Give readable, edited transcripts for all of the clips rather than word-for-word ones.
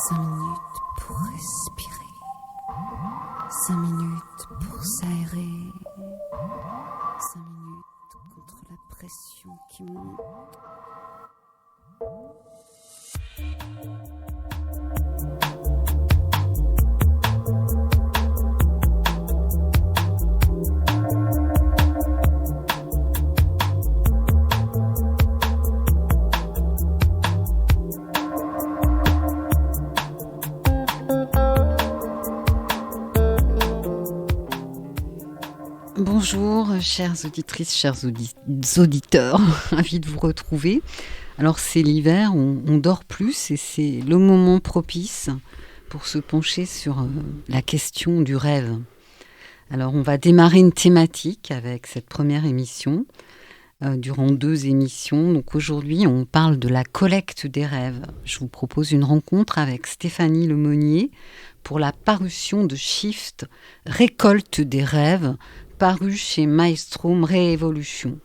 5 minutes pour respirer. 5 minutes pour s'aérer. 5 minutes contre la pression qui monte. Bonjour, chères auditrices, chers auditeurs, ravi de vous retrouver. Alors c'est l'hiver, on dort plus et c'est le moment propice pour se pencher sur la question du rêve. Alors on va démarrer une thématique avec cette première émission, durant 2 émissions. Donc aujourd'hui on parle de la collecte des rêves. Je vous propose une rencontre avec Stéphanie Lemonnier pour la parution de Shift, Récolte des rêves, paru chez Maelstrom Révolution,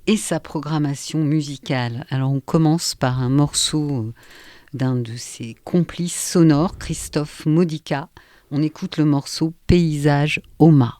et sa programmation musicale. Alors on commence par un morceau d'un de ses complices sonores, Christophe Modica. On écoute le morceau Paysage Oma.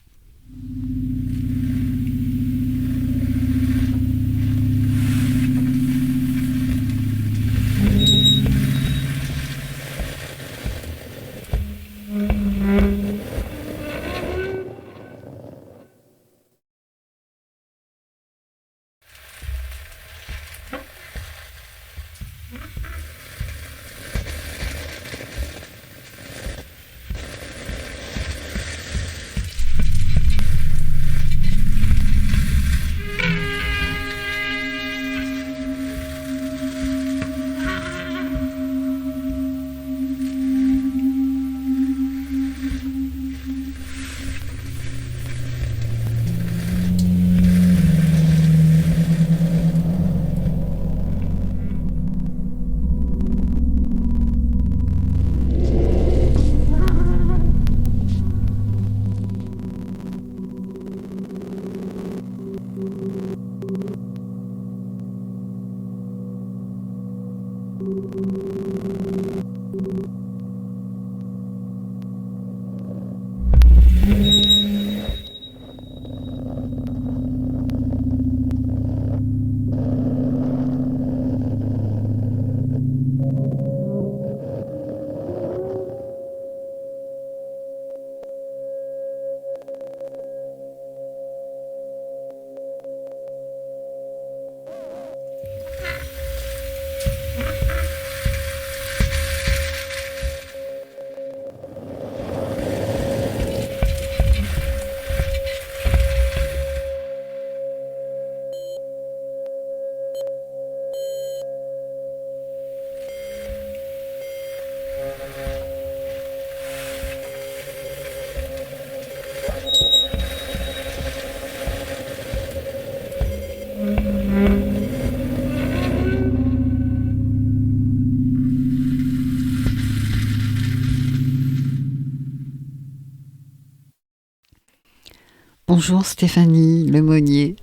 Bonjour Stéphanie Lemonnier.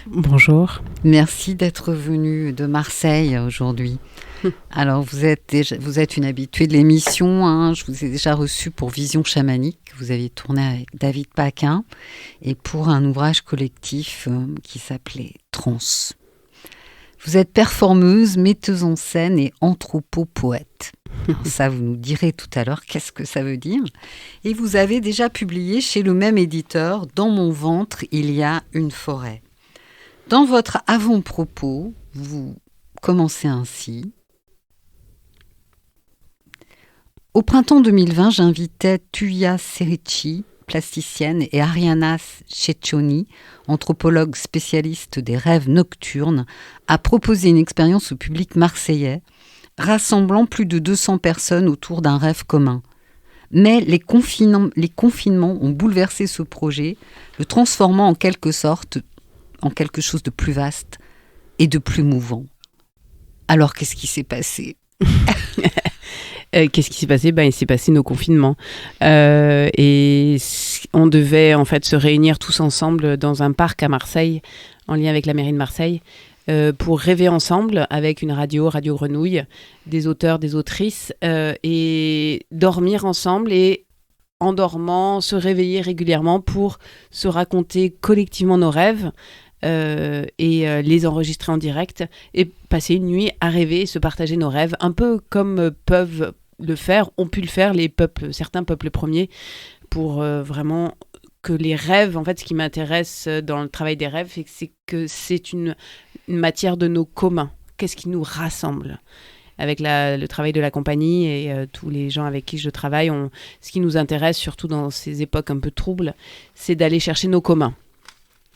Bonjour. Merci d'être venue de Marseille aujourd'hui. Alors vous êtes une habituée de l'émission, hein. Je vous ai déjà reçue pour Vision chamanique, vous aviez tourné avec David Paquin, et pour un ouvrage collectif qui s'appelait Trans. Vous êtes performeuse, metteuse en scène et anthropopoète. Alors ça, vous nous direz tout à l'heure qu'est-ce que ça veut dire. Et vous avez déjà publié chez le même éditeur « Dans mon ventre, il y a une forêt ». Dans votre avant-propos, vous commencez ainsi. Au printemps 2020, j'invitais Tuya Serici, plasticienne, et Ariana Cecchioni, anthropologue spécialiste des rêves nocturnes, à proposer une expérience au public marseillais, rassemblant plus de 200 personnes autour d'un rêve commun. Mais les confinements ont bouleversé ce projet, le transformant en quelque sorte en quelque chose de plus vaste et de plus mouvant. Alors, qu'est-ce qui s'est passé ? Qu'est-ce qui s'est passé ? Il s'est passé nos confinements. Et on devait en fait se réunir tous ensemble dans un parc à Marseille, en lien avec la mairie de Marseille, pour rêver ensemble avec une Radio Grenouille, des auteurs, des autrices, et dormir ensemble et en dormant, se réveiller régulièrement pour se raconter collectivement nos rêves et les enregistrer en direct et passer une nuit à rêver et se partager nos rêves, un peu comme ont pu le faire certains peuples premiers pour vraiment que les rêves, en fait, ce qui m'intéresse dans le travail des rêves, c'est que c'est une matière de nos communs. Qu'est-ce qui nous rassemble ? Avec le travail de la compagnie et tous les gens avec qui je travaille, ce qui nous intéresse, surtout dans ces époques un peu troubles, c'est d'aller chercher nos communs.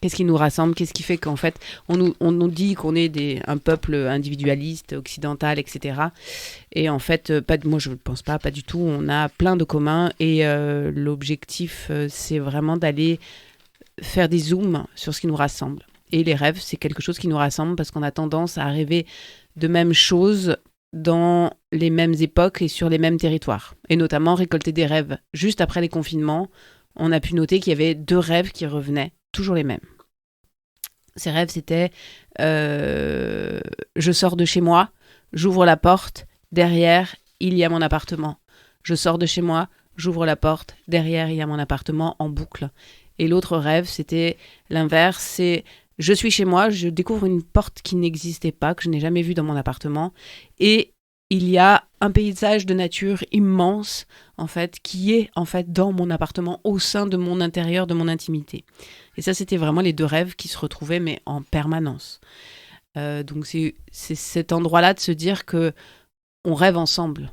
Qu'est-ce qui nous rassemble ? Qu'est-ce qui fait qu'en fait, on nous dit qu'on est un peuple individualiste, occidental, etc. Et en fait, moi je ne pense pas du tout. On a plein de communs et l'objectif, c'est vraiment d'aller faire des zooms sur ce qui nous rassemble. Et les rêves, c'est quelque chose qui nous rassemble parce qu'on a tendance à rêver de mêmes choses dans les mêmes époques et sur les mêmes territoires. Et notamment récolter des rêves. Juste après les confinements, on a pu noter qu'il y avait 2 rêves qui revenaient, toujours les mêmes. Ces rêves, c'était je sors de chez moi, j'ouvre la porte, derrière, il y a mon appartement. Je sors de chez moi, j'ouvre la porte, derrière, il y a mon appartement, en boucle. Et l'autre rêve, c'était l'inverse, c'est je suis chez moi, je découvre une porte qui n'existait pas, que je n'ai jamais vue dans mon appartement, et il y a un paysage de nature immense, en fait, qui est en fait dans mon appartement, au sein de mon intérieur, de mon intimité. Et ça, c'était vraiment les 2 rêves qui se retrouvaient, mais en permanence. Donc c'est cet endroit-là de se dire que on rêve ensemble.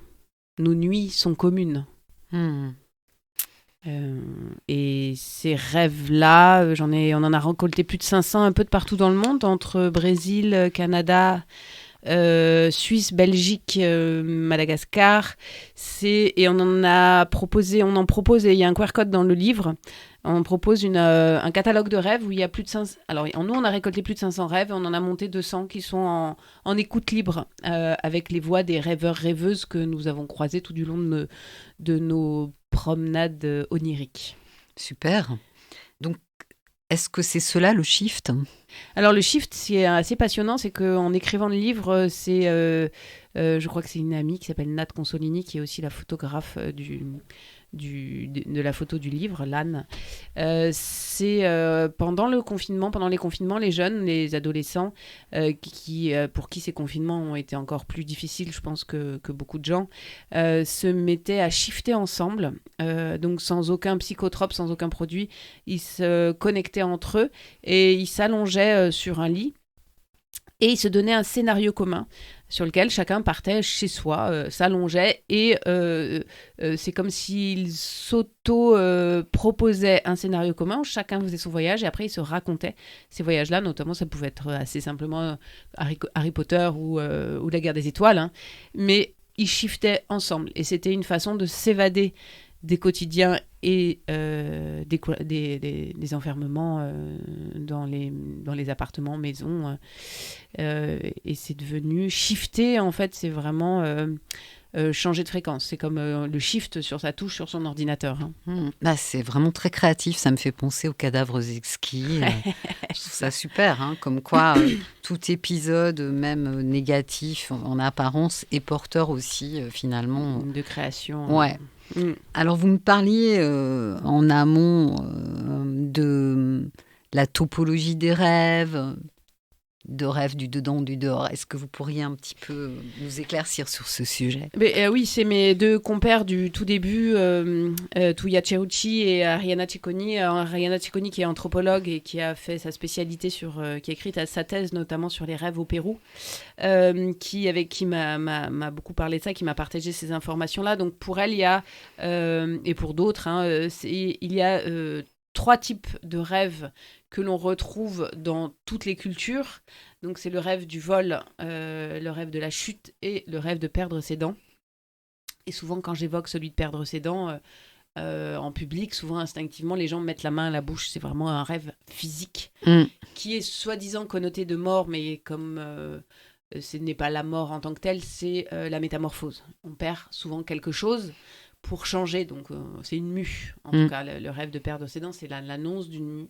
Nos nuits sont communes. Et ces rêves-là, on en a récolté plus de 500 un peu de partout dans le monde, entre Brésil, Canada, Suisse, Belgique, Madagascar. Et on en propose, et il y a un QR code dans le livre, on propose un catalogue de rêves où il y a plus de 500. Alors, nous, on a récolté plus de 500 rêves et on en a monté 200 qui sont en écoute libre, avec les voix des rêveurs-rêveuses que nous avons croisés tout du long de nos promenades oniriques. Super. Donc, est-ce que c'est cela le shift ? Alors le shift, c'est assez passionnant, c'est qu'en écrivant le livre, je crois que c'est une amie qui s'appelle Nat Consolini, qui est aussi la photographe de la photo du livre, l'Anne. C'est pendant les confinements, les jeunes, les adolescents, pour qui ces confinements ont été encore plus difficiles, je pense que beaucoup de gens, se mettaient à shifter ensemble, donc sans aucun psychotrope, sans aucun produit. Ils se connectaient entre eux et ils s'allongeaient sur un lit et ils se donnaient un scénario commun sur lequel chacun partait chez soi, s'allongeait et c'est comme s'ils s'auto-proposaient un scénario commun où chacun faisait son voyage et après ils se racontaient ces voyages-là. Notamment, ça pouvait être assez simplement Harry Potter ou la guerre des étoiles, hein. Mais ils shiftaient ensemble et c'était une façon de s'évader des quotidiens et des enfermements dans les appartements, maisons. Et c'est devenu shifter, en fait, c'est vraiment changer de fréquence. C'est comme le shift sur sa touche sur son ordinateur. Hein. C'est vraiment très créatif, ça me fait penser aux cadavres exquis. Je trouve ça super, hein, comme quoi tout épisode, même négatif en apparence, est porteur aussi finalement. De création. Ouais. Alors, vous me parliez en amont de la topologie des rêves, de rêves du dedans, du dehors. Est-ce que vous pourriez un petit peu nous éclaircir sur ce sujet ? Oui, c'est mes 2 compères du tout début, Tuya Cheuchi et Ariana Cicconi. Ariana Cicconi qui est anthropologue et qui a fait sa spécialité qui a écrit sa thèse notamment sur les rêves au Pérou, qui m'a beaucoup parlé de ça, qui m'a partagé ces informations-là. Donc pour elle, il y a, et pour d'autres, il y a 3 types de rêves que l'on retrouve dans toutes les cultures. Donc c'est le rêve du vol, le rêve de la chute et le rêve de perdre ses dents. Et souvent quand j'évoque celui de perdre ses dents en public, souvent instinctivement les gens mettent la main à la bouche. C'est vraiment un rêve physique qui est soi-disant connoté de mort, mais comme ce n'est pas la mort en tant que telle, c'est la métamorphose. On perd souvent quelque chose pour changer, donc c'est une mue. En tout cas, le rêve de perdre ses dents, c'est l'annonce d'une mue.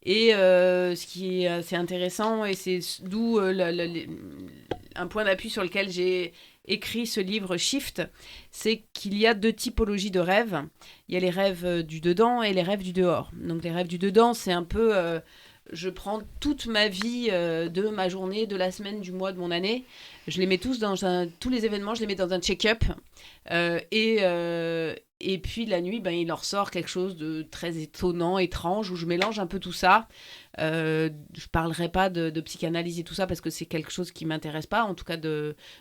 Et ce qui est assez intéressant, et c'est d'où un point d'appui sur lequel j'ai écrit ce livre Shift, c'est qu'il y a 2 typologies de rêves. Il y a les rêves du dedans et les rêves du dehors. Donc les rêves du dedans, c'est un peu... je prends toute ma vie de ma journée, de la semaine, du mois, de mon année. Je les mets tous tous les événements, je les mets dans un check-up. Et puis la nuit, il en ressort quelque chose de très étonnant, étrange, où je mélange un peu tout ça. Je parlerai pas de psychanalyse et tout ça parce que c'est quelque chose qui m'intéresse pas. En tout cas,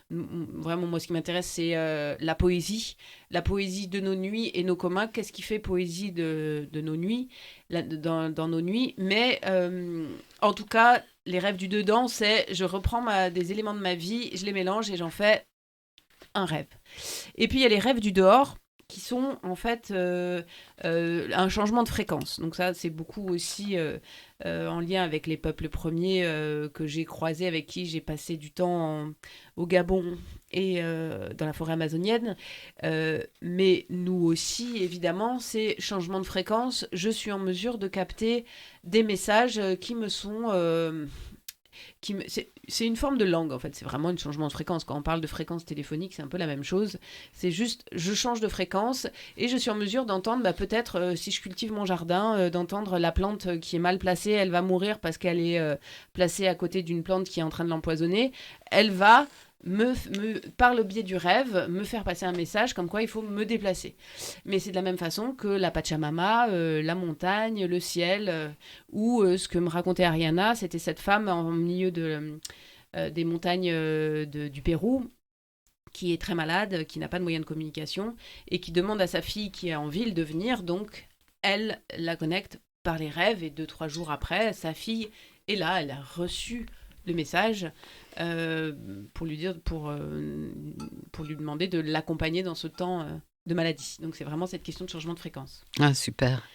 vraiment, moi, ce qui m'intéresse, c'est la poésie de nos nuits et nos communs. Qu'est-ce qui fait poésie de nos nuits, dans nos nuits. Mais en tout cas, les rêves du dedans, c'est je reprends des éléments de ma vie, je les mélange et j'en fais un rêve. Et puis il y a les rêves du dehors, qui sont en fait un changement de fréquence. Donc ça, c'est beaucoup aussi en lien avec les peuples premiers que j'ai croisés, avec qui j'ai passé du temps au Gabon et dans la forêt amazonienne. Mais nous aussi, évidemment, ces changements de fréquence, je suis en mesure de capter des messages qui me sont... c'est une forme de langue, en fait. C'est vraiment un changement de fréquence. Quand on parle de fréquence téléphonique, c'est un peu la même chose. C'est juste, je change de fréquence et je suis en mesure d'entendre, peut-être, si je cultive mon jardin, d'entendre la plante qui est mal placée, elle va mourir parce qu'elle est placée à côté d'une plante qui est en train de l'empoisonner. Elle va, par le biais du rêve, me faire passer un message comme quoi il faut me déplacer. Mais c'est de la même façon que la Pachamama, la montagne, le ciel, ou ce que me racontait Ariana, c'était cette femme en milieu des montagnes du Pérou, qui est très malade, qui n'a pas de moyens de communication, et qui demande à sa fille qui est en ville de venir, donc elle la connecte par les rêves, et 2-3 jours après, sa fille est là, elle a reçu le message pour lui demander de l'accompagner dans ce temps de maladie. Donc c'est vraiment cette question de changement de fréquence. Ah, super.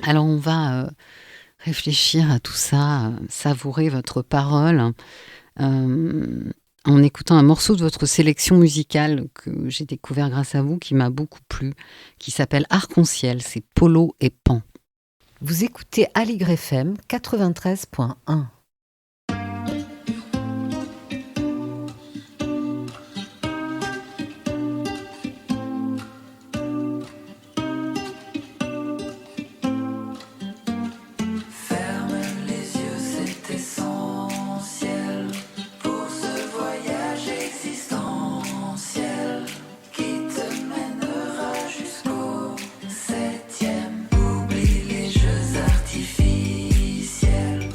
Alors on va réfléchir à tout ça, savourer votre parole en écoutant un morceau de votre sélection musicale que j'ai découvert grâce à vous, qui m'a beaucoup plu, qui s'appelle Arc-en-Ciel, c'est Polo et Pan. Vous écoutez Aligre FM 93.1. Oublie les jeux artificiels.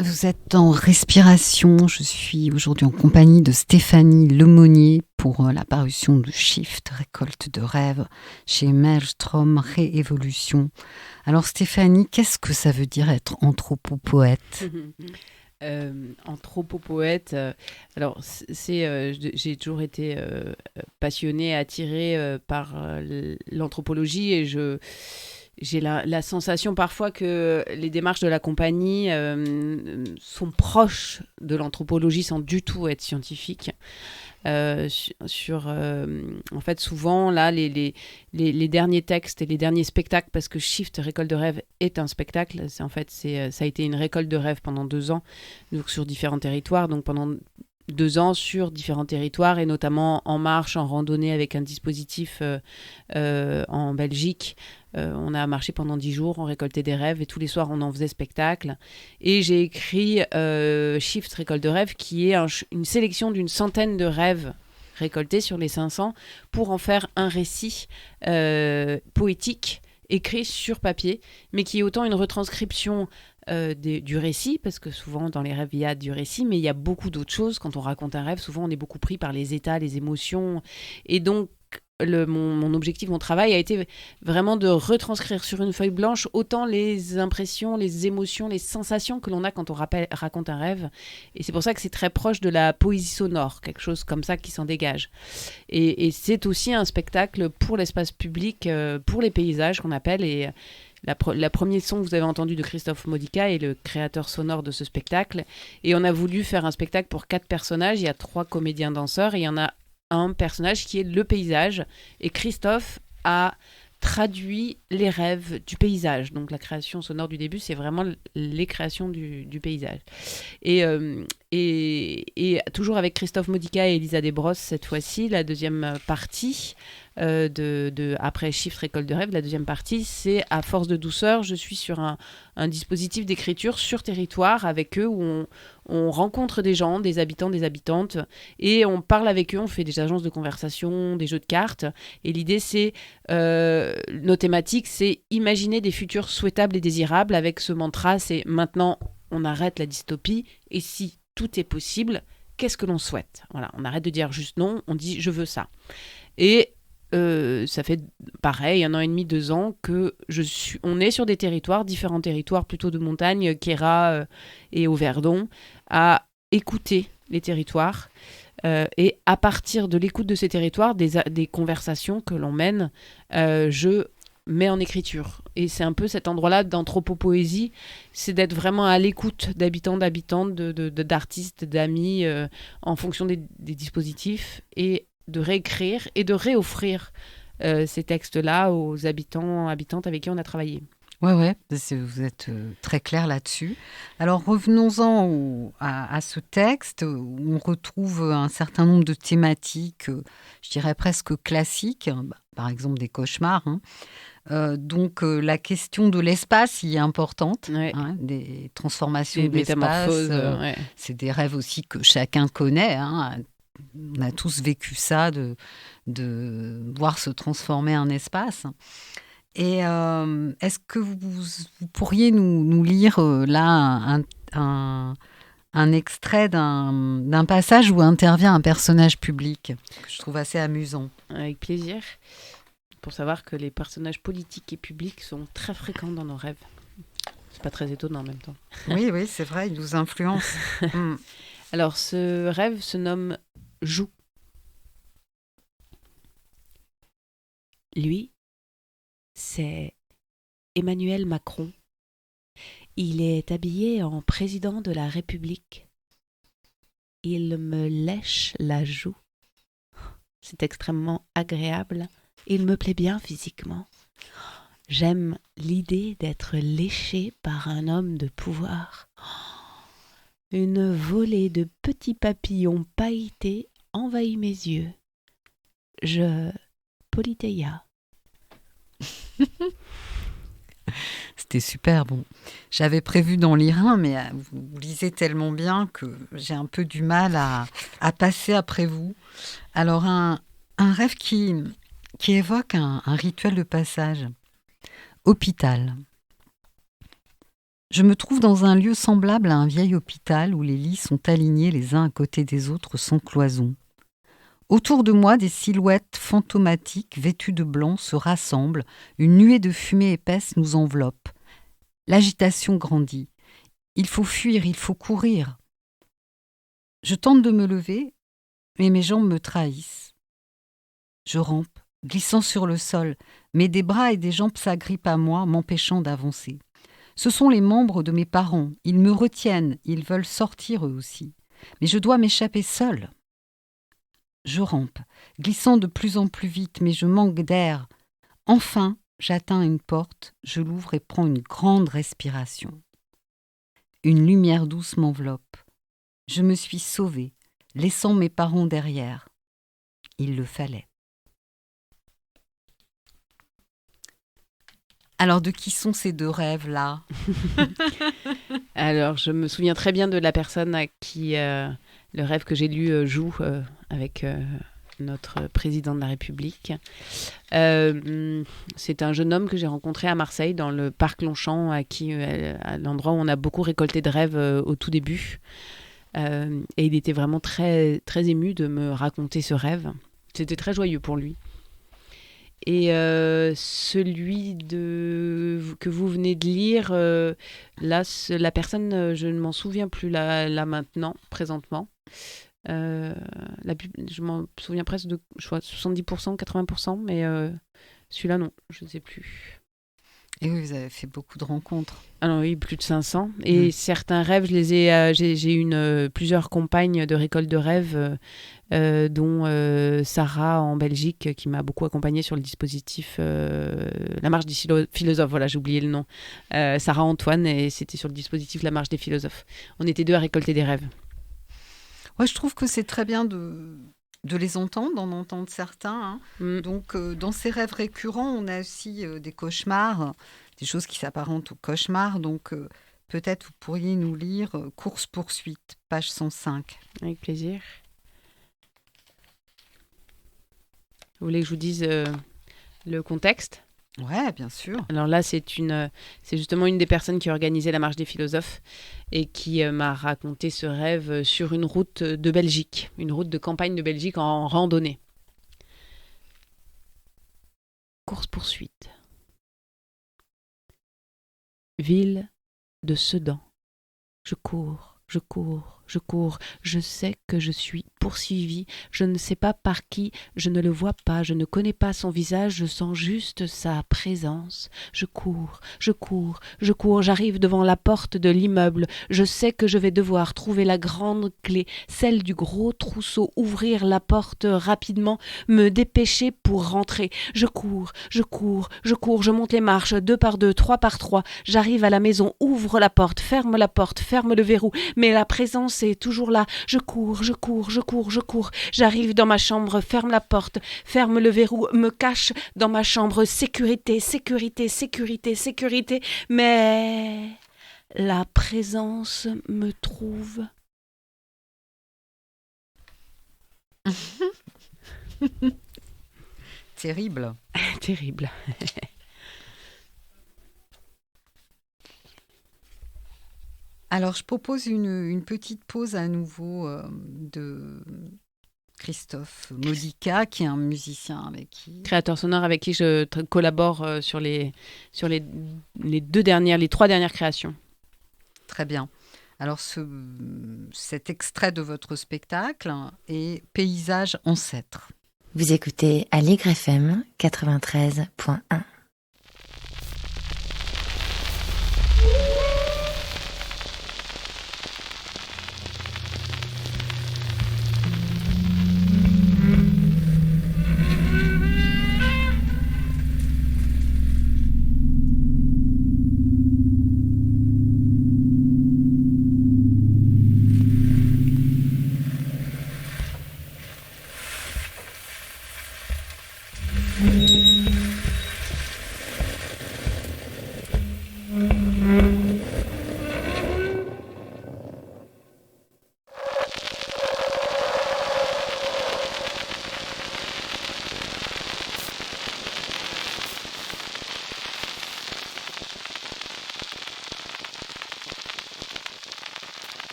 Vous êtes en respiration. Je suis aujourd'hui en compagnie de Stéphanie Lemonnier pour la parution de Shift, récolte de rêves chez Maelstrom Réévolution. Alors Stéphanie, qu'est-ce que ça veut dire être anthropopoète ? Anthropopoète, alors j'ai toujours été passionnée, attirée par l'anthropologie et j'ai la sensation parfois que les démarches de la compagnie sont proches de l'anthropologie sans du tout être scientifiques. En fait, souvent, là, les derniers textes et les derniers spectacles, parce que Shift, Récolte de rêves, est un spectacle. Ça a été une récolte de rêves pendant 2 ans, donc sur différents territoires. Donc pendant 2 ans sur différents territoires et notamment en marche, en randonnée avec un dispositif en Belgique. On a marché pendant 10 jours, on récoltait des rêves et tous les soirs on en faisait spectacle. Et j'ai écrit Shift Récolte de rêves qui est une sélection d'une centaine de rêves récoltés sur les 500 pour en faire un récit poétique écrit sur papier, mais qui est autant une retranscription du récit, parce que souvent dans les rêves il y a du récit, mais il y a beaucoup d'autres choses. Quand on raconte un rêve, souvent on est beaucoup pris par les états, les émotions, et donc mon objectif, mon travail a été vraiment de retranscrire sur une feuille blanche autant les impressions, les émotions, les sensations que l'on a quand on raconte un rêve. Et c'est pour ça que c'est très proche de la poésie sonore, quelque chose comme ça qui s'en dégage. Et c'est aussi un spectacle pour l'espace public, pour les paysages qu'on appelle. Et la première son que vous avez entendu de Christophe Modica est le créateur sonore de ce spectacle. Et on a voulu faire un spectacle pour 4 personnages. Il y a 3 comédiens danseurs et il y en a un personnage qui est le paysage. Et Christophe a traduit les rêves du paysage. Donc la création sonore du début, c'est vraiment les créations du paysage. Et toujours avec Christophe Modica et Elisa Desbrosses, cette fois-ci, la deuxième partie après Shift Récolte de rêves, la deuxième partie, c'est à force de douceur. Je suis sur un dispositif d'écriture sur territoire avec eux où on rencontre des gens, des habitants, des habitantes, et on parle avec eux, on fait des agences de conversation, des jeux de cartes. Et l'idée, c'est, nos thématiques, c'est imaginer des futurs souhaitables et désirables avec ce mantra, c'est maintenant on arrête la dystopie, et si tout est possible, qu'est-ce que l'on souhaite ? Voilà, on arrête de dire juste non, on dit je veux ça. Et ça fait pareil, 1 an et demi, 2 ans on est sur des territoires, différents territoires plutôt de montagne, Queyras et Auverdon, à écouter les territoires et à partir de l'écoute de ces territoires, des conversations que l'on mène, je mets en écriture. Et c'est un peu cet endroit-là d'anthropopoésie, c'est d'être vraiment à l'écoute d'habitants, d'habitantes, d'artistes, d'amis, en fonction des dispositifs, et de réécrire et de réoffrir ces textes-là aux habitants, habitantes avec qui on a travaillé. Ouais, vous êtes très clair là-dessus. Alors revenons-en à ce texte où on retrouve un certain nombre de thématiques, je dirais presque classiques, par exemple des cauchemars. Donc la question de l'espace y est importante, ouais. Des transformations des d'espace. Ouais. C'est des rêves aussi que chacun connaît. On a tous vécu ça, de voir se transformer un espace. Et est-ce que vous pourriez nous lire là un extrait d'un passage où intervient un personnage public que je trouve assez amusant? Avec plaisir. Pour savoir que les personnages politiques et publics sont très fréquents dans nos rêves. C'est pas très étonnant en même temps. Oui, c'est vrai, ils nous influencent. Alors, ce rêve se nomme Joux. Lui, c'est Emmanuel Macron. Il est habillé en président de la République. Il me lèche la joue. C'est extrêmement agréable. Il me plaît bien physiquement. J'aime l'idée d'être léché par un homme de pouvoir. Une volée de petits papillons pailletés envahit mes yeux. Je politeia. C'était super bon. J'avais prévu d'en lire un, mais vous lisez tellement bien que j'ai un peu du mal à passer après vous. Alors, un rêve qui évoque un rituel de passage. Hôpital. Je me trouve dans un lieu semblable à un vieil hôpital où les lits sont alignés les uns à côté des autres sans cloison. Autour de moi, des silhouettes fantomatiques vêtues de blanc se rassemblent, une nuée de fumée épaisse nous enveloppe. L'agitation grandit. Il faut fuir, il faut courir. Je tente de me lever, mais mes jambes me trahissent. Je rampe, glissant sur le sol, mais des bras et des jambes s'agrippent à moi, m'empêchant d'avancer. Ce sont les membres de mes parents. Ils me retiennent, ils veulent sortir eux aussi. Mais je dois m'échapper seule. Je rampe, glissant de plus en plus vite, mais je manque d'air. Enfin, j'atteins une porte, je l'ouvre et prends une grande respiration. Une lumière douce m'enveloppe. Je me suis sauvée, laissant mes parents derrière. Il le fallait. Alors, de qui sont ces deux rêves-là? Alors, je me souviens très bien de la personne à qui le rêve que j'ai lu joue avec notre président de la République. C'est un jeune homme que j'ai rencontré à Marseille, dans le parc Longchamp, à l'endroit où on a beaucoup récolté de rêves au tout début. Et il était vraiment très, très ému de me raconter ce rêve. C'était très joyeux pour lui. Et celui que vous venez de lire, là, la personne, je ne m'en souviens plus là maintenant, présentement. Je m'en souviens presque de 70%, 80%, mais celui-là, non, je ne sais plus. Et oui, vous avez fait beaucoup de rencontres. Alors oui, plus de 500. Et certains rêves, j'ai eu plusieurs compagnes de récolte de rêves, dont Sarah en Belgique, qui m'a beaucoup accompagnée sur le dispositif La Marche des Philosophes. Voilà, j'ai oublié le nom. Sarah Antoine, et c'était sur le dispositif La Marche des Philosophes. On était deux à récolter des rêves. Ouais, je trouve que c'est très bien de les entendre, d'en entendre certains. Donc, dans ces rêves récurrents, on a aussi des cauchemars, des choses qui s'apparentent aux cauchemars. Donc, peut-être vous pourriez nous lire Course-poursuite, page 105. Avec plaisir. Vous voulez que je vous dise le contexte ? Ouais, bien sûr. Alors là, c'est justement une des personnes qui organisait la Marche des Philosophes et qui m'a raconté ce rêve sur une route de Belgique, une route de campagne de Belgique en randonnée. Course-poursuite. Ville de Sedan. Je cours, je cours, je cours. Je sais que je suis poursuivie. Je ne sais pas par qui, je ne le vois pas, je ne connais pas son visage, je sens juste sa présence. Je cours, je cours, je cours. J'arrive devant la porte de l'immeuble. Je sais que je vais devoir trouver la grande clé, celle du gros trousseau, ouvrir la porte rapidement, me dépêcher pour rentrer. Je cours, je cours, je cours. Je monte les marches, 2 par 2, 3 par 3. J'arrive à la maison, ouvre la porte, ferme le verrou. Mais la présence est toujours là. Je cours, je cours, je cours, je cours. J'arrive dans ma chambre, ferme la porte, ferme le verrou, me cache dans ma chambre. Sécurité, sécurité, sécurité, sécurité. Mais la présence me trouve. Terrible. Terrible. Alors, je propose une petite pause à nouveau de Christophe Modica, qui est un musicien avec qui... Créateur sonore avec qui je collabore sur les 3 dernières créations. Très bien. Alors, cet extrait de votre spectacle est Paysage ancêtre. Vous écoutez Aligre FM 93.1.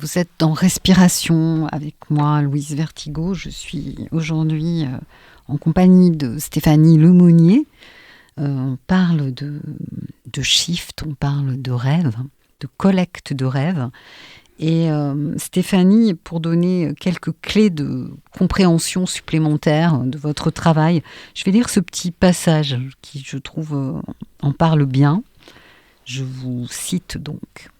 Vous êtes dans Respiration avec moi, Louise Vertigo. Je suis aujourd'hui en compagnie de Stéphanie Lemonnier. On parle de shift, on parle de rêve, de collecte de rêves. Et Stéphanie, pour donner quelques clés de compréhension supplémentaires de votre travail, je vais lire ce petit passage qui, je trouve, en parle bien. Je vous cite donc.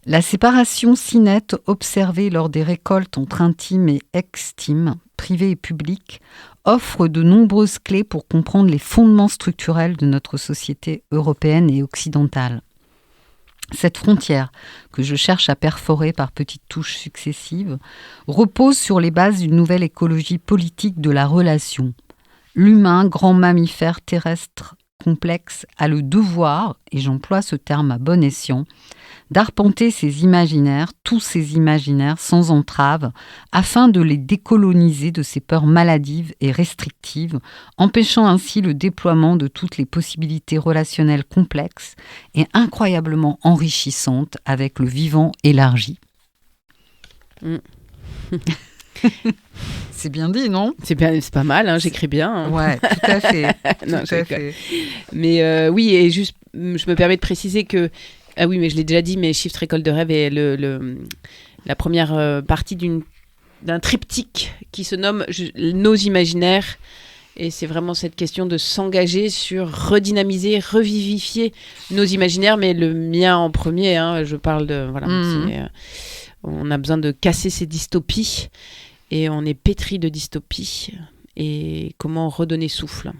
La séparation si nette observée lors des récoltes entre intime et extime, privé et public, offre de nombreuses clés pour comprendre les fondements structurels de notre société européenne et occidentale. Cette frontière, que je cherche à perforer par petites touches successives, repose sur les bases d'une nouvelle écologie politique de la relation. L'humain, grand mammifère terrestre complexe, a le devoir, et j'emploie ce terme à bon escient, d'arpenter ses imaginaires, tous ses imaginaires, sans entrave, afin de les décoloniser de ses peurs maladives et restrictives, empêchant ainsi le déploiement de toutes les possibilités relationnelles complexes et incroyablement enrichissantes avec le vivant élargi. C'est bien dit, non ? C'est pas mal, hein, j'écris bien. Hein. Ouais, tout à fait. Non, tout à fait. Mais oui, et juste, je me permets de préciser que ah oui, mais je l'ai déjà dit, mais Shift Récolte de Rêve est la première partie d'un triptyque qui se nomme Nos imaginaires. Et c'est vraiment cette question de s'engager sur redynamiser, revivifier nos imaginaires, mais le mien en premier. Hein, je parle de... Voilà, on a besoin de casser ces dystopies et on est pétri de dystopies. Et comment redonner souffle ?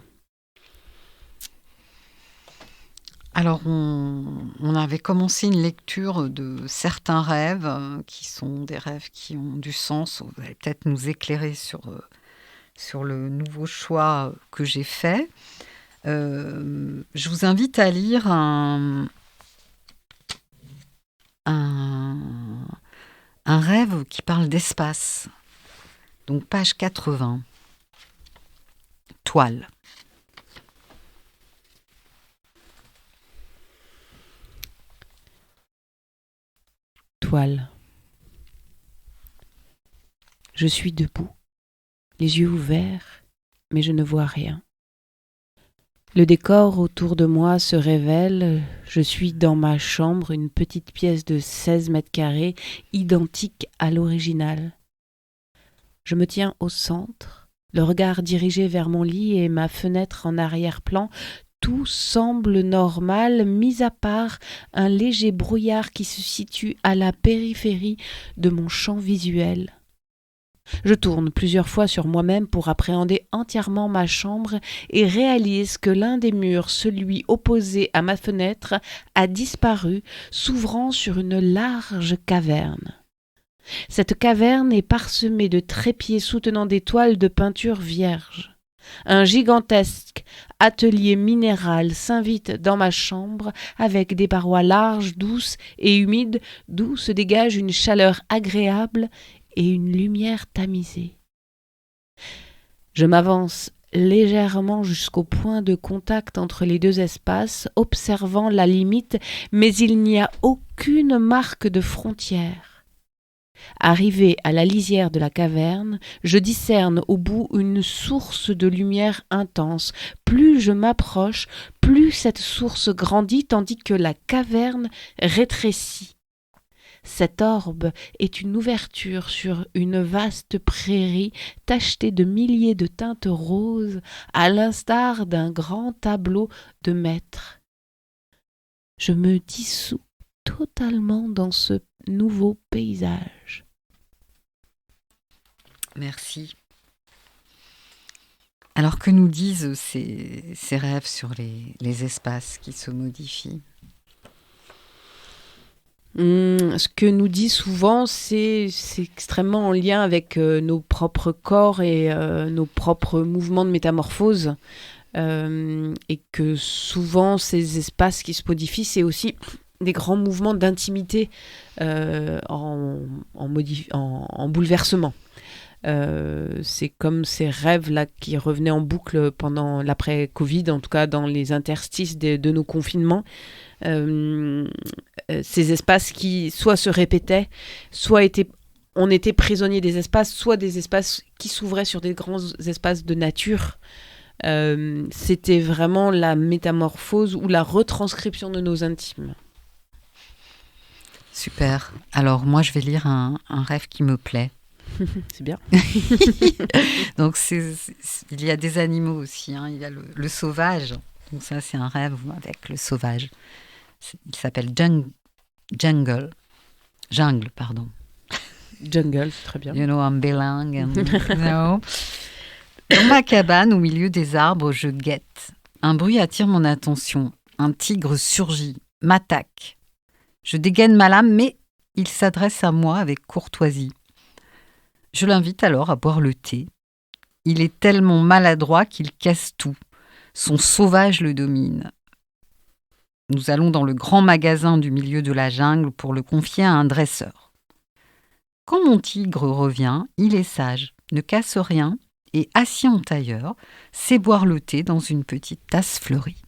Alors, on avait commencé une lecture de certains rêves qui sont des rêves qui ont du sens. Vous allez peut-être nous éclairer sur le nouveau choix que j'ai fait. Je vous invite à lire un rêve qui parle d'espace. Donc, page 80. Toile. Toile. Je suis debout, les yeux ouverts, mais je ne vois rien. Le décor autour de moi se révèle, je suis dans ma chambre, une petite pièce de 16 mètres carrés, identique à l'original. Je me tiens au centre, le regard dirigé vers mon lit et ma fenêtre en arrière-plan. Tout semble normal, mis à part un léger brouillard qui se situe à la périphérie de mon champ visuel. Je tourne plusieurs fois sur moi-même pour appréhender entièrement ma chambre et réalise que l'un des murs, celui opposé à ma fenêtre, a disparu, s'ouvrant sur une large caverne. Cette caverne est parsemée de trépieds soutenant des toiles de peinture vierge. Un gigantesque atelier minéral s'invite dans ma chambre avec des parois larges, douces et humides d'où se dégage une chaleur agréable et une lumière tamisée. Je m'avance légèrement jusqu'au point de contact entre les deux espaces, observant la limite, mais il n'y a aucune marque de frontière. Arrivé à la lisière de la caverne, je discerne au bout une source de lumière intense. Plus je m'approche, plus cette source grandit, tandis que la caverne rétrécit. Cet orbe est une ouverture sur une vaste prairie tachetée de milliers de teintes roses, à l'instar d'un grand tableau de maître. Je me dissous totalement dans ce nouveau paysage. Merci. Alors, que nous disent ces rêves sur les espaces qui se modifient ? Ce que nous dit souvent, c'est extrêmement en lien avec nos propres corps et nos propres mouvements de métamorphose. Et que souvent, ces espaces qui se modifient, c'est aussi des grands mouvements d'intimité en bouleversement. C'est comme ces rêves-là qui revenaient en boucle pendant l'après-Covid, en tout cas dans les interstices de nos confinements. Ces espaces qui soit se répétaient, on était prisonnier des espaces, soit des espaces qui s'ouvraient sur des grands espaces de nature. C'était vraiment la métamorphose ou la retranscription de nos intimes. Super. Alors moi, je vais lire un rêve qui me plaît. C'est bien. Donc il y a des animaux aussi. Il y a le sauvage. Donc ça, c'est un rêve avec le sauvage. Il s'appelle Jungle. Jungle, pardon. Jungle, c'est très bien. You know, I'm bilingue. No. Dans ma cabane, au milieu des arbres, je guette. Un bruit attire mon attention. Un tigre surgit, m'attaque. Je dégaine ma lame, mais il s'adresse à moi avec courtoisie. Je l'invite alors à boire le thé. Il est tellement maladroit qu'il casse tout. Son sauvage le domine. Nous allons dans le grand magasin du milieu de la jungle pour le confier à un dresseur. Quand mon tigre revient, il est sage, ne casse rien et, assis en tailleur, sait boire le thé dans une petite tasse fleurie.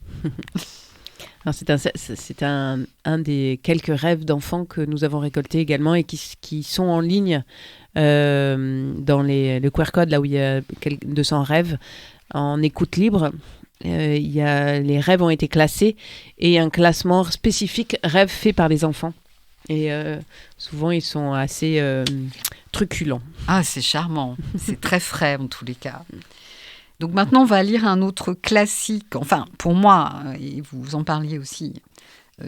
Alors c'est un des quelques rêves d'enfants que nous avons récoltés également et qui sont en ligne dans le QR code, là où il y a 200 rêves, en écoute libre. Les rêves ont été classés et il y a un classement spécifique rêves faits par les enfants. Et souvent, ils sont assez truculents. Ah, c'est charmant. C'est très frais en tous les cas. Donc maintenant, on va lire un autre classique. Enfin, pour moi, et vous en parliez aussi,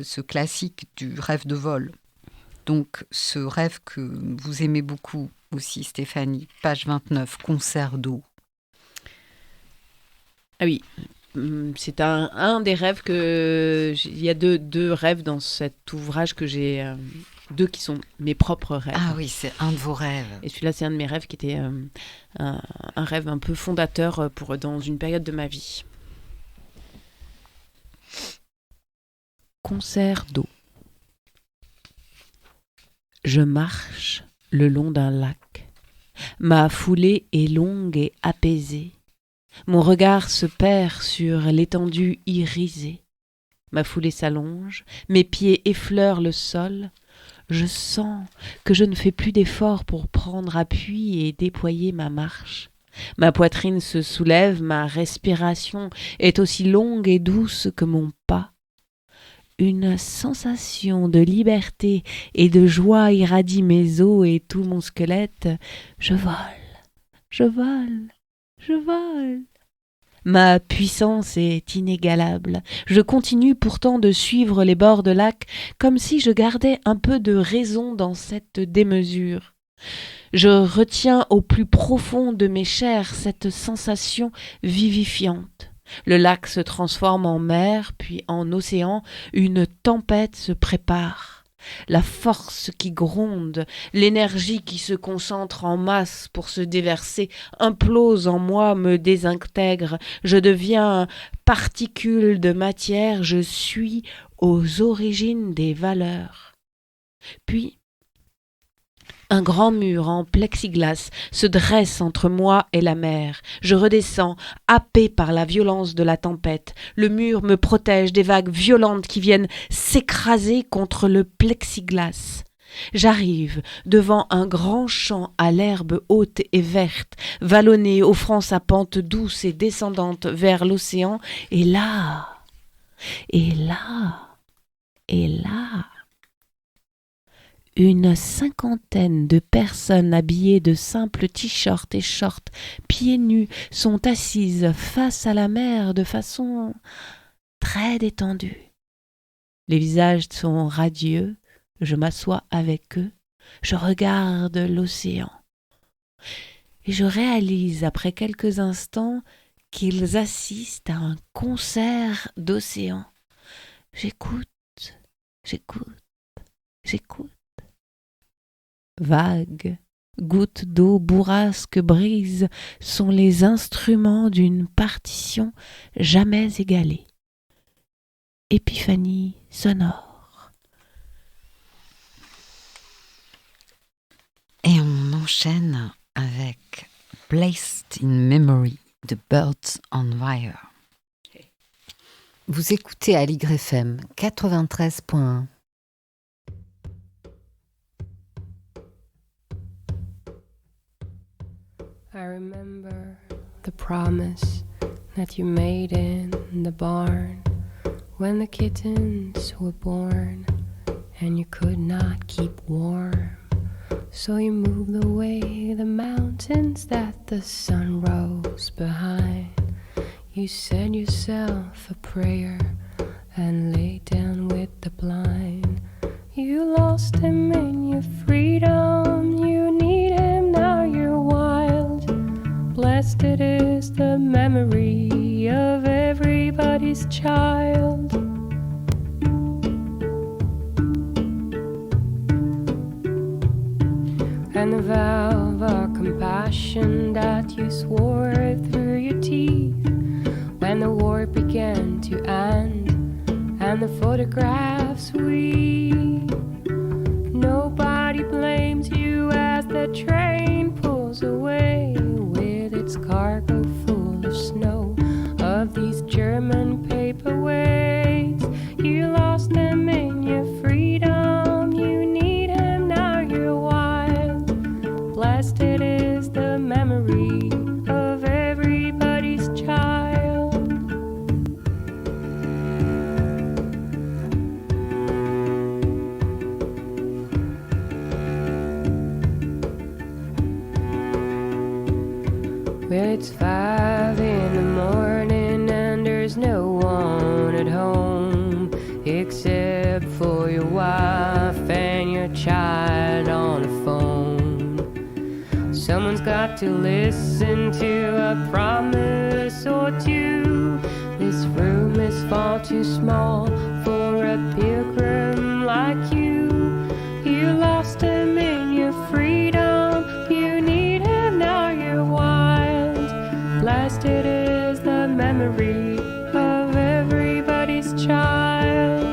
ce classique du rêve de vol. Donc, ce rêve que vous aimez beaucoup aussi, Stéphanie, page 29, concert d'eau. Ah oui, c'est un des rêves que... Il y a deux rêves dans cet ouvrage que j'ai... deux qui sont mes propres rêves. Ah oui, c'est un de vos rêves. Et celui-là, c'est un de mes rêves qui était un rêve un peu fondateur dans une période de ma vie. Concert d'eau. Je marche le long d'un lac. Ma foulée est longue et apaisée. Mon regard se perd sur l'étendue irisée. Ma foulée s'allonge, mes pieds effleurent le sol. Je sens que je ne fais plus d'efforts pour prendre appui et déployer ma marche. Ma poitrine se soulève, ma respiration est aussi longue et douce que mon pas. Une sensation de liberté et de joie irradie mes os et tout mon squelette. Je vole, je vole, je vole. Ma puissance est inégalable. Je continue pourtant de suivre les bords de lac comme si je gardais un peu de raison dans cette démesure. Je retiens au plus profond de mes chairs cette sensation vivifiante. Le lac se transforme en mer, puis en océan. Une tempête se prépare. La force qui gronde, l'énergie qui se concentre en masse pour se déverser, implose en moi, me désintègre. Je deviens particule de matière, je suis aux origines des valeurs. Puis, un grand mur en plexiglas se dresse entre moi et la mer. Je redescends, happé par la violence de la tempête. Le mur me protège des vagues violentes qui viennent s'écraser contre le plexiglas. J'arrive devant un grand champ à l'herbe haute et verte, vallonné, offrant sa pente douce et descendante vers l'océan. Et là, et là, et là... Une cinquantaine de personnes habillées de simples t-shirts et shorts, pieds nus, sont assises face à la mer de façon très détendue. Les visages sont radieux, je m'assois avec eux, je regarde l'océan. Et je réalise après quelques instants qu'ils assistent à un concert d'océan. J'écoute, j'écoute, j'écoute. Vagues, gouttes d'eau bourrasques brises sont les instruments d'une partition jamais égalée. Épiphanie sonore. Et on enchaîne avec Placed in Memory de Birds on Wire. Vous écoutez Aligre FM 93.1. I remember the promise that you made in the barn when the kittens were born and you could not keep warm. So you moved away the mountains that the sun rose behind. You said yourself a prayer and lay down with the blind. You lost him in your freedom. You need him, now you're wild. Blessed is the memory of everybody's child. And the vow of compassion that you swore through your teeth when the war began to end and the photographs we. Nobody blames you as the train pulls away with its cargo full of snow of these German paperweights. You lost them in your freedom. You need him, now you're wild. Blessed it is the memory of everybody's child. Well, it's 5 in the morning and there's no one at home except for your wife and your child on the phone. Someone's got to listen to a promise or two. This room is far too small for a pilgrim like you. You lost him in your freedom. You need him, now you're wild. Blessed it is the memory of everybody's child.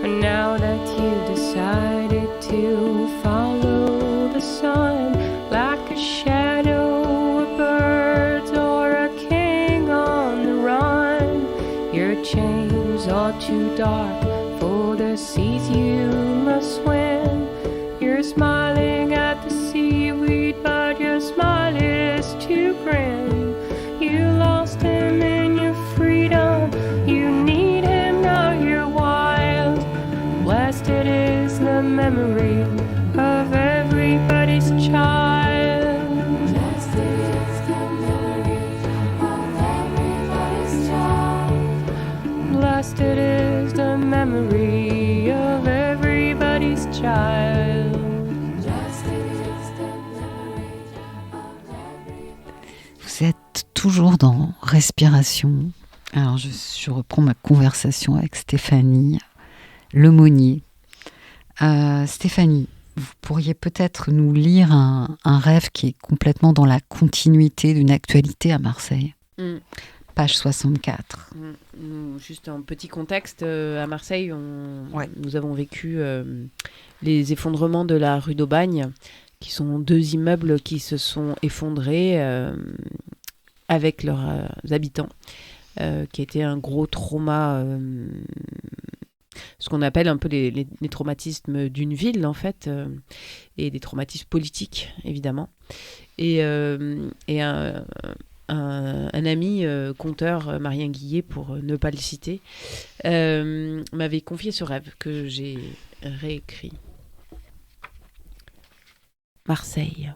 Now that you decided to follow the sun like a shadow, a bird or a king on the run, your chains are too dark for the seas you must swim. You're smiling at the seaweed, but your smile is too grim. You lost him in your freedom. You need him, now you're wild. Blessed it is the memory of everybody's child. Blessed it is the memory of everybody's child. Blessed it is the memory of everybody's child. Blessed it is the memory of everybody's. Vous êtes toujours dans Respiration. Alors je reprends ma conversation avec Stéphanie Lemonnier. Stéphanie, vous pourriez peut-être nous lire un rêve qui est complètement dans la continuité d'une actualité à Marseille. Page 64. Juste un petit contexte, à Marseille, nous avons vécu les effondrements de la rue d'Aubagne, qui sont 2 immeubles qui se sont effondrés avec leurs habitants, qui a été un gros trauma, ce qu'on appelle un peu les traumatismes d'une ville, en fait, et des traumatismes politiques, évidemment. Et un ami conteur, Marien Guillet, pour ne pas le citer, m'avait confié ce rêve que j'ai réécrit. Marseille.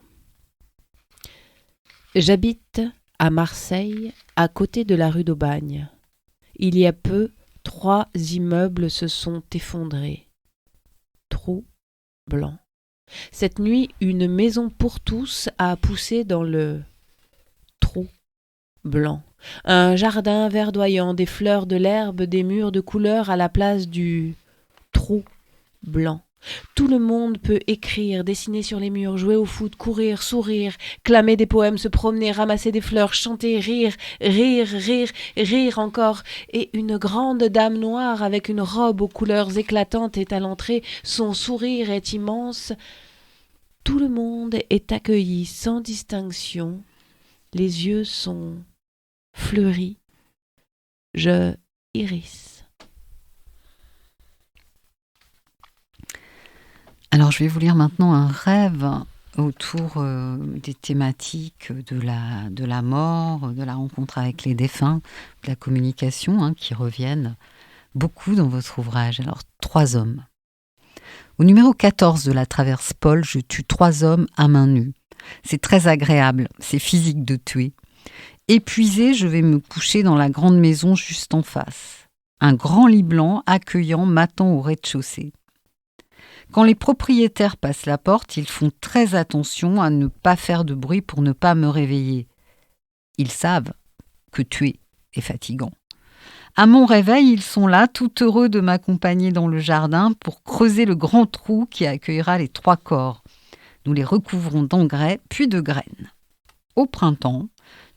J'habite à Marseille, à côté de la rue d'Aubagne. Il y a peu, 3 immeubles se sont effondrés. Trou blanc. Cette nuit, une maison pour tous a poussé dans le trou blanc. Un jardin verdoyant, des fleurs, de l'herbe, des murs de couleur à la place du trou blanc. Tout le monde peut écrire, dessiner sur les murs, jouer au foot, courir, sourire, clamer des poèmes, se promener, ramasser des fleurs, chanter, rire, rire, rire, rire encore. Et une grande dame noire avec une robe aux couleurs éclatantes est à l'entrée. Son sourire est immense. Tout le monde est accueilli sans distinction. Les yeux sont fleuris. Je iris. Alors, je vais vous lire maintenant un rêve autour des thématiques de la mort, de la rencontre avec les défunts, de la communication, qui reviennent beaucoup dans votre ouvrage. Alors, 3 hommes. Au numéro 14 de la traverse Paul, je tue 3 hommes à main nue. C'est très agréable, c'est physique de tuer. Épuisé, je vais me coucher dans la grande maison juste en face. Un grand lit blanc accueillant m'attend au rez-de-chaussée. Quand les propriétaires passent la porte, ils font très attention à ne pas faire de bruit pour ne pas me réveiller. Ils savent que tuer est fatigant. À mon réveil, ils sont là, tout heureux de m'accompagner dans le jardin pour creuser le grand trou qui accueillera les 3 corps. Nous les recouvrons d'engrais puis de graines. Au printemps,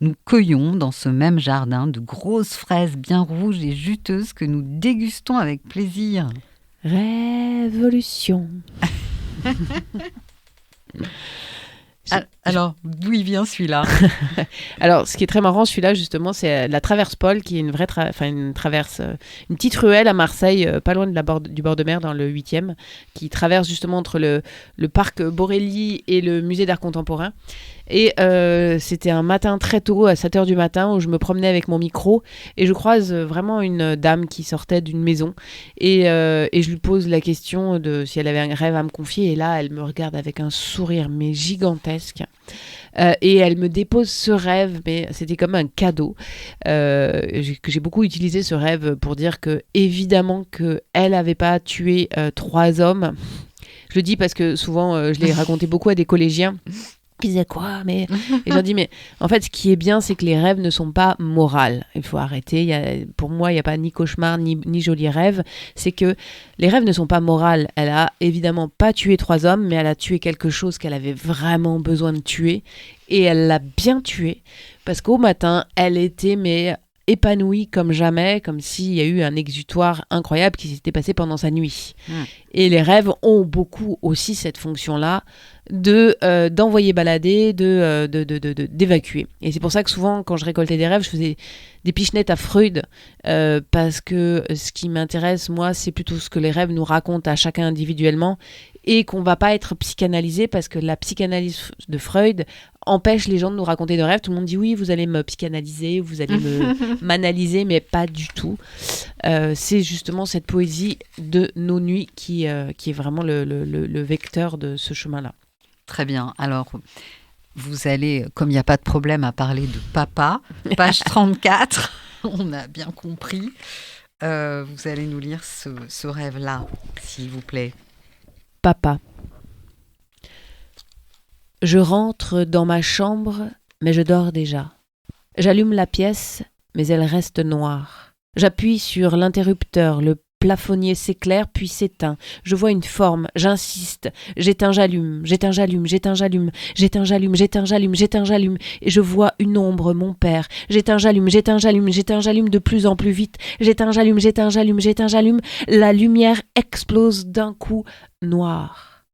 nous cueillons dans ce même jardin de grosses fraises bien rouges et juteuses que nous dégustons avec plaisir. Révolution. Alors, d'où il vient celui-là? Alors, ce qui est très marrant, celui-là, justement, c'est la traverse Paul, qui est une vraie une traverse, une petite ruelle à Marseille, pas loin de du bord de mer, dans le 8e, qui traverse justement entre le parc Borelli et le musée d'art contemporain. Et c'était un matin très tôt, à 7h du matin, où je me promenais avec mon micro et je croise vraiment une dame qui sortait d'une maison et je lui pose la question de si elle avait un rêve à me confier, et là elle me regarde avec un sourire mais gigantesque et elle me dépose ce rêve, mais c'était comme un cadeau que j'ai beaucoup utilisé, ce rêve, pour dire que évidemment qu'elle n'avait pas tué 3 hommes. Je le dis parce que souvent je l'ai raconté beaucoup à des collégiens. Ils disaient quoi, mais... Et je leur dis, mais en fait, ce qui est bien, c'est que les rêves ne sont pas morales. Il faut arrêter. Pour moi, il n'y a pas ni cauchemar, ni joli rêve. C'est que les rêves ne sont pas morales. Elle a évidemment pas tué 3 hommes, mais elle a tué quelque chose qu'elle avait vraiment besoin de tuer. Et elle l'a bien tué. Parce qu'au matin, elle était épanouie comme jamais, comme s'il y a eu un exutoire incroyable qui s'était passé pendant sa nuit. Et les rêves ont beaucoup aussi cette fonction-là d'envoyer balader, d'évacuer. Et c'est pour ça que souvent, quand je récoltais des rêves, je faisais des pichenettes à Freud, parce que ce qui m'intéresse, moi, c'est plutôt ce que les rêves nous racontent à chacun individuellement, et qu'on va pas être psychanalysé, parce que la psychanalyse de Freud empêche les gens de nous raconter des rêves. Tout le monde dit oui, vous allez me psychanalyser, vous allez m'analyser, mais pas du tout. C'est justement cette poésie de nos nuits qui est vraiment le vecteur de ce chemin-là. Très bien. Alors, vous allez, comme il n'y a pas de problème à parler de papa, page 34, on a bien compris. Vous allez nous lire ce rêve-là, s'il vous plaît. Papa. Je rentre dans ma chambre, mais je dors déjà. J'allume la pièce, mais elle reste noire. J'appuie sur l'interrupteur, le plafonnier s'éclaire puis s'éteint. Je vois une forme, j'insiste. J'éteins, j'allume, j'éteins, j'allume, j'éteins, j'allume, j'éteins, j'allume, j'éteins, j'allume, j'éteins, j'allume. Et je vois une ombre, mon père. J'éteins, j'allume, j'éteins, j'allume, j'éteins, j'allume de plus en plus vite. J'éteins, j'allume, j'éteins, j'allume, j'éteins, j'allume. La lumière explose d'un coup noir.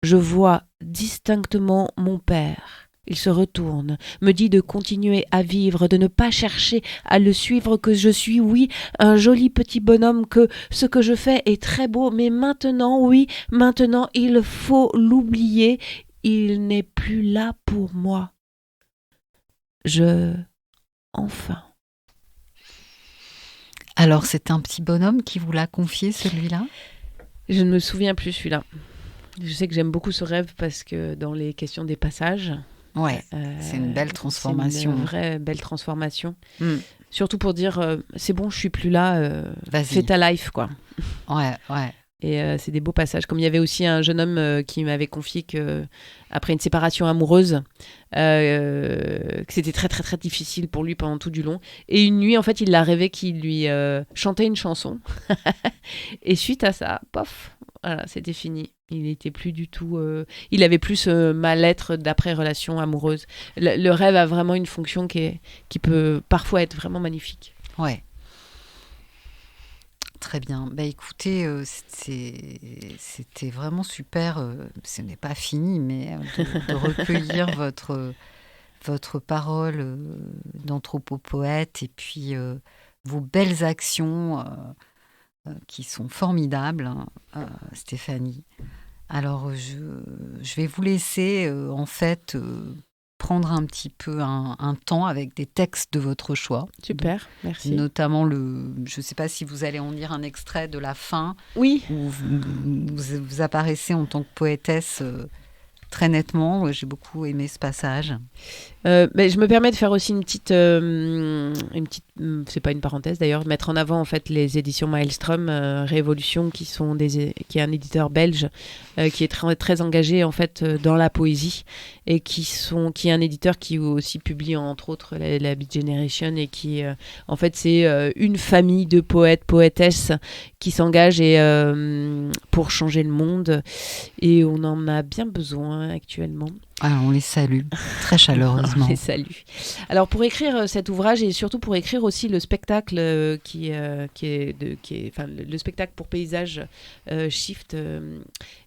Je vois distinctement mon père. Il se retourne, me dit de continuer à vivre, de ne pas chercher à le suivre, que je suis, oui, un joli petit bonhomme, que ce que je fais est très beau, mais maintenant, oui, maintenant, il faut l'oublier, il n'est plus là pour moi. Enfin. Alors, c'est un petit bonhomme qui vous l'a confié, celui-là ? Je ne me souviens plus, celui-là. Je sais que j'aime beaucoup ce rêve parce que dans les questions des passages, Ouais, c'est une belle transformation. C'est une vraie belle transformation. Mm. Surtout pour dire, c'est bon, je suis plus là, Vas-y. fais ta life, quoi. Ouais. Et c'est des beaux passages. Comme il y avait aussi un jeune homme qui m'avait confié que après une séparation amoureuse, que c'était très très très difficile pour lui pendant tout du long. Et une nuit, en fait, il l'a rêvé qu'il lui chantait une chanson. Et suite à ça, pof, voilà, c'était fini. Il n'était plus du tout. Il avait plus ce mal-être d'après relation amoureuse. Le rêve a vraiment une fonction qui peut parfois être vraiment magnifique. Ouais. Très bien. Bah, écoutez, c'était vraiment super. Ce n'est pas fini, mais de recueillir votre parole d'anthropopoète et puis vos belles actions qui sont formidables, Stéphanie. Alors, je vais vous laisser en fait prendre un petit peu un temps avec des textes de votre choix. Super, merci. Notamment je ne sais pas si vous allez en lire un extrait de la fin, oui, où vous apparaissez en tant que poétesse très nettement. J'ai beaucoup aimé ce passage. Mais je me permets de faire aussi une petite, c'est pas une parenthèse d'ailleurs, mettre en avant en fait les éditions Maelstrom Révolution qui est un éditeur belge qui est très, très engagé en fait dans la poésie et qui est un éditeur qui aussi publie entre autres la Beat Generation et qui en fait c'est une famille de poètes poétesses qui s'engagent pour changer le monde et on en a bien besoin actuellement. Alors, on les salue très chaleureusement. On les salue. Alors pour écrire cet ouvrage et surtout pour écrire aussi le spectacle le spectacle pour paysage Shift,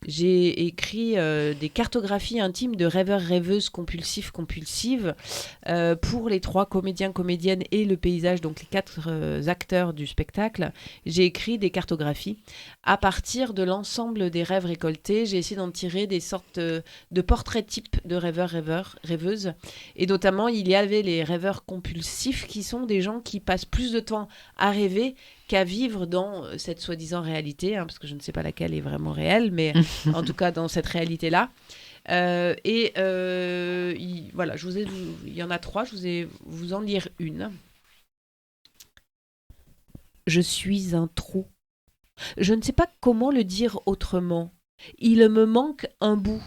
j'ai écrit des cartographies intimes de rêveurs, rêveuses, compulsifs, compulsives pour les 3 comédiens, comédiennes et le paysage, donc les 4 acteurs du spectacle. J'ai écrit des cartographies à partir de l'ensemble des rêves récoltés. J'ai essayé d'en tirer des sortes de portraits types de rêveurs, rêveuses. Et notamment, il y avait les rêveurs compulsifs qui sont des gens qui passent plus de temps à rêver qu'à vivre dans cette soi-disant réalité, parce que je ne sais pas laquelle est vraiment réelle, mais en tout cas dans cette réalité-là. Voilà, il y en a 3, je vais vous en lire une. Je suis un trou. Je ne sais pas comment le dire autrement. Il me manque un bout.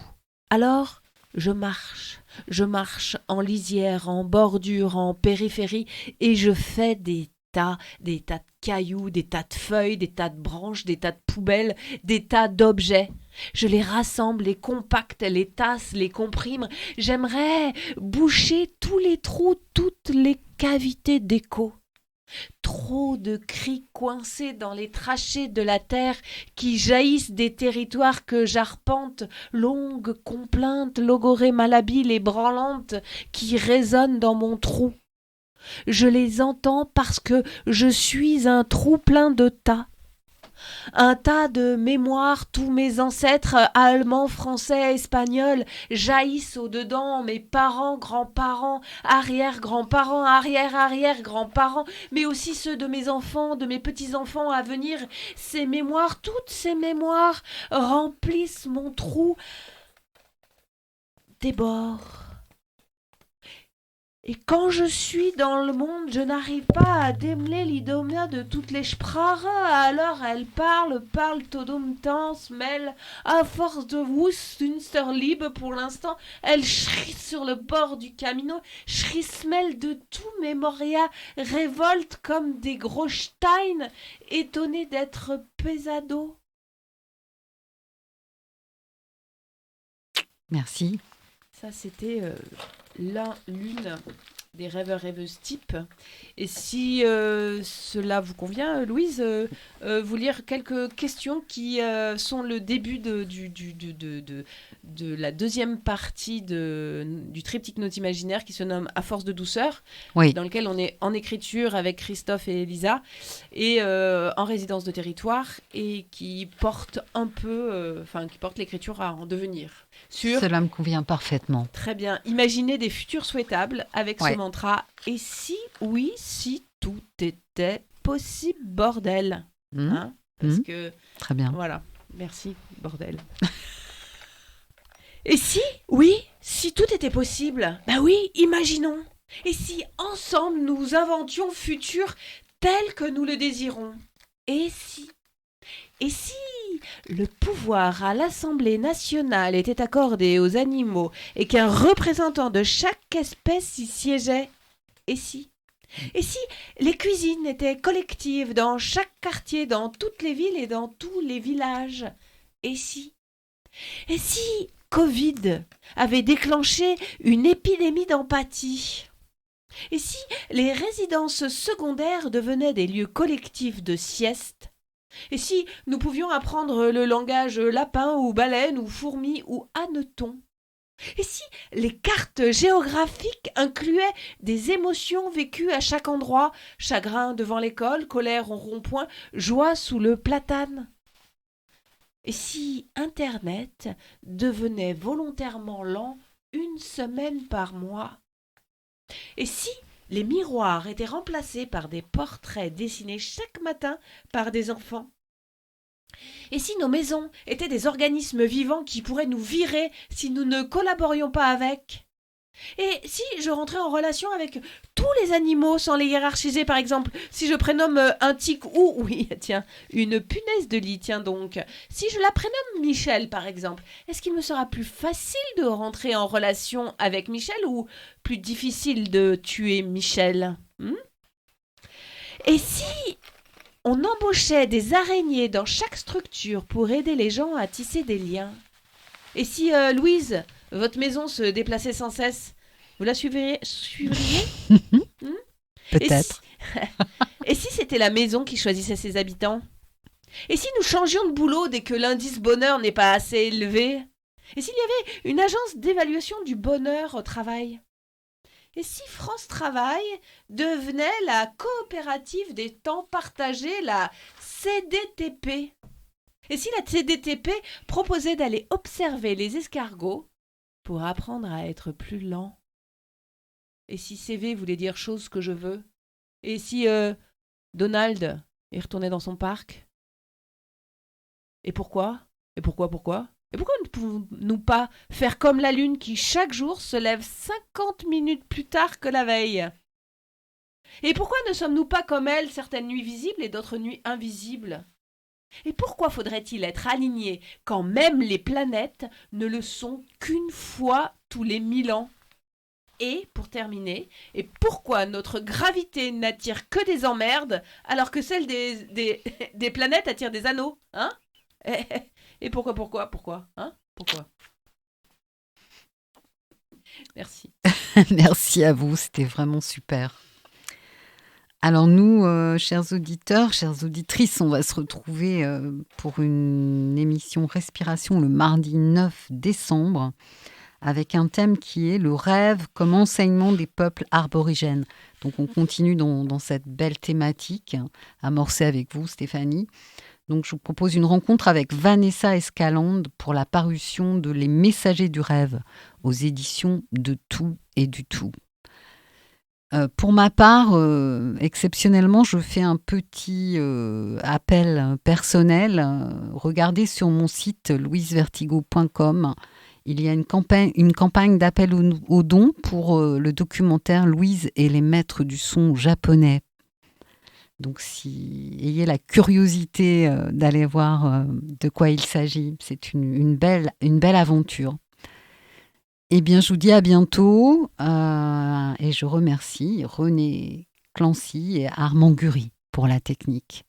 Alors, je marche en lisière, en bordure, en périphérie, et je fais des tas de cailloux, des tas de feuilles, des tas de branches, des tas de poubelles, des tas d'objets. Je les rassemble, les compacte, les tasse, les comprime. J'aimerais boucher tous les trous, toutes les cavités d'écho. Trop de cris coincés dans les trachées de la terre qui jaillissent des territoires que j'arpente, longues complaintes, logorées malhabiles et branlantes qui résonnent dans mon trou. Je les entends parce que je suis un trou plein de tas. Un tas de mémoires, tous mes ancêtres, allemands, français, espagnols, jaillissent au-dedans, mes parents, grands-parents, arrière-grands-parents, arrière-arrière-grands-parents, mais aussi ceux de mes enfants, de mes petits-enfants à venir. Ces mémoires, toutes ces mémoires, remplissent mon trou des bords. Et quand je suis dans le monde, je n'arrive pas à démêler l'idomia de toutes les Sprache. Alors elles parlent todumtans, mêlent, à force de Wustunsterliebe pour l'instant, elles schrissent sur le bord du camino, schrissmellent de tout mémoria, révoltent comme des gros steins, étonnés d'être pesados. Merci. Ça, c'était l'une des rêveurs-rêveuses type. Et si cela vous convient, Louise, vous lire quelques questions qui sont le début de la deuxième partie du triptyque Notes imaginaires qui se nomme À force de douceur, Oui. dans lequel on est en écriture avec Christophe et Elisa, et en résidence de territoire, et qui porte un peu, qui porte l'écriture à en devenir. Cela me convient parfaitement. Très bien. Imaginez des futurs souhaitables avec ce mantra. Et si, oui, si tout était possible, bordel. Parce que... Très bien. Voilà. Merci, bordel. Et si, oui, si tout était était possible? Bah oui, imaginons. Et si ensemble nous inventions le futur tel que nous le désirons? Et si le pouvoir à l'Assemblée nationale était accordé aux animaux et qu'un représentant de chaque espèce y siégeait? Et si les cuisines étaient collectives dans chaque quartier, dans toutes les villes et dans tous les villages? Et si Covid avait déclenché une épidémie d'empathie? Et si les résidences secondaires devenaient des lieux collectifs de sieste? Et si nous pouvions apprendre le langage lapin ou baleine ou fourmi ou hanneton? Et si les cartes géographiques incluaient des émotions vécues à chaque endroit, chagrin devant l'école, colère au rond-point, joie sous le platane? Et si Internet devenait volontairement lent 1 semaine par mois? Et si les miroirs étaient remplacés par des portraits dessinés chaque matin par des enfants? Et si nos maisons étaient des organismes vivants qui pourraient nous virer si nous ne collaborions pas avec? Et si je rentrais en relation avec tous les animaux sans les hiérarchiser, par exemple, si je prénomme un tic ou, oui, tiens, une punaise de lit, tiens donc, si je la prénomme Michel, par exemple, est-ce qu'il me sera plus facile de rentrer en relation avec Michel ou plus difficile de tuer Michel? Et si on embauchait des araignées dans chaque structure pour aider les gens à tisser des liens? Et si, Louise, votre maison se déplaçait sans cesse, vous la suivriez? Peut-être. Et si c'était la maison qui choisissait ses habitants? Et si nous changions de boulot dès que l'indice bonheur n'est pas assez élevé? Et s'il y avait une agence d'évaluation du bonheur au travail? Et si France Travail devenait la coopérative des temps partagés, la CDTP? Et si la CDTP proposait d'aller observer les escargots pour apprendre à être plus lent? Et si CV voulait dire chose que je veux? Et si Donald est retourné dans son parc? Et pourquoi? Et pourquoi? Et pourquoi ne pouvons-nous pas faire comme la lune qui chaque jour se lève 50 minutes plus tard que la veille? Et pourquoi ne sommes-nous pas comme elle, certaines nuits visibles et d'autres nuits invisibles? Et pourquoi faudrait-il être aligné quand même les planètes ne le sont qu'une fois tous les 1000 ans? Et, pour terminer, et pourquoi notre gravité n'attire que des emmerdes alors que celle des planètes attire des anneaux? Hein? Et pourquoi hein? Pourquoi? Merci. Merci à vous, c'était vraiment super. Alors nous, chers auditeurs, chères auditrices, on va se retrouver pour une émission Respiration le mardi 9 décembre avec un thème qui est le rêve comme enseignement des peuples aborigènes. Donc on continue dans cette belle thématique amorcée avec vous, Stéphanie. Donc je vous propose une rencontre avec Vanessa Escalante pour la parution de Les Messagers du rêve aux éditions de Tout et du Tout. Pour ma part, exceptionnellement, je fais un petit appel personnel. Regardez sur mon site louisevertigo.com. Il y a une campagne d'appel aux dons pour le documentaire Louise et les maîtres du son japonais. Donc, ayez la curiosité d'aller voir de quoi il s'agit. C'est une belle aventure. Eh bien, je vous dis à bientôt et je remercie René Clancy et Armand Gury pour la technique.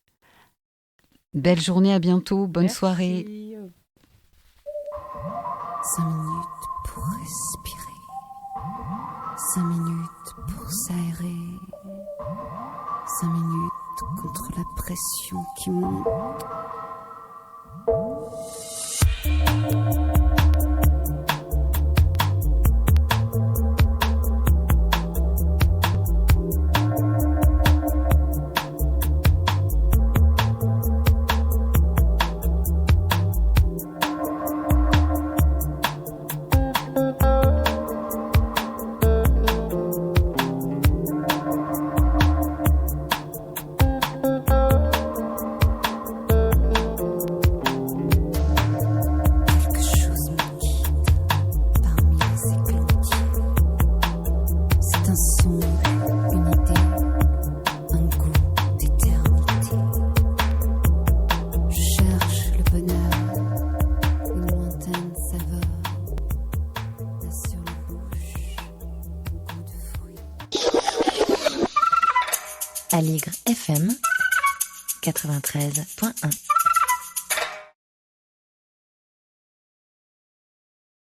Belle journée, à bientôt, bonne soirée. 5 minutes pour respirer, 5 minutes pour s'aérer, 5 minutes contre la pression qui monte. Quelque chose me guide parmi les éclats. Aligre FM 93.1.